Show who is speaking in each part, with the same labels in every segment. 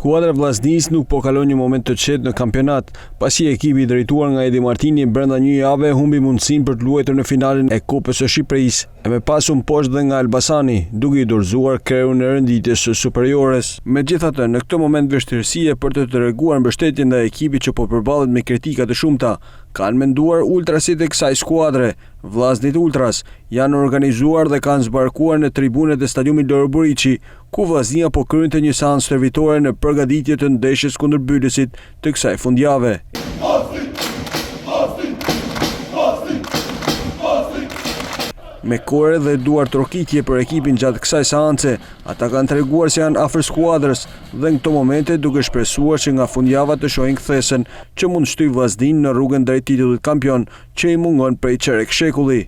Speaker 1: Skuadra Vllaznis nuk po kalon një moment të qetë në kampionat, pasi ekipi i drejtuar nga Edi Martini brenda një jave humbi mundësinë për të luajtur në finalen e Kopës së Shqipërisë, e me pasur poshtë dhe nga Elbasani, duke i dorëzuar kreun e renditjes së superiores. Megjithatë, në këtë moment vështirësie për të treguar mbështetje ndaj ekipit që po përballet me kritika të shumta, kanë menduar ultrasit e kësaj skuadre. Vllaznit Ultras janë organizuar dhe kanë zbarkuar në tribunet e stadiumit Loro Buriçi, ku Vllaznia po kryente një seancë stërvitore në përgatitje të ndeshjes kundër Bylesit të kësaj fundjave. Me kore dhe duar trokitje për ekipin gjatë kësaj seance, ata kanë treguar se janë afër skuadrës dhe në këto momente duke shpresuar që nga fundjava të shohin kthesen që mund shtyjë Vllaznin në rrugën drejt titullit kampion që i mungon prej çerek shekulli.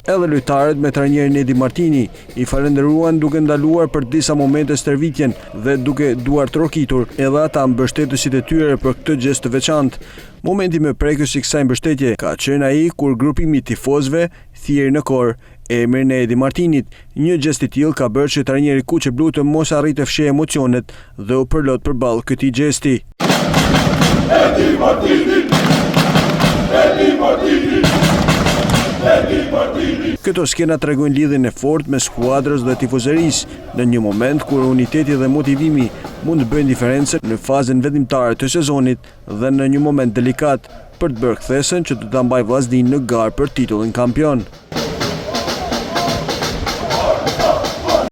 Speaker 1: Edhe lojtarët me trajnerin Edi Martini i falenderuan duke ndaluar për disa momente stërvitjen dhe duke duar trokitur edhe ata mbështetësit e tyre për këtë gjest të veçantë. Momenti më prekës i kësaj mbështetje ka qenë ai kur grupimi i tifozëve thirrë në kor emrin e Edi Martinit. Një gjest i tillë ka bërë që trajneri kuqe blu të mos arritë të fshehë emocionet dhe u përlot përballë këtij gjesti.
Speaker 2: Edi Martini! Edi Martini!
Speaker 1: Këto skena tregojnë lidhjen e fortë me skuadrës dhe tifozërisë në një moment kur uniteti dhe motivimi mund të bëjnë diferencën në fazën vendimtare të sezonit dhe në një moment delikat për të bërë kthesën që të ta mbajë Vllaznin në garë për titullin kampion.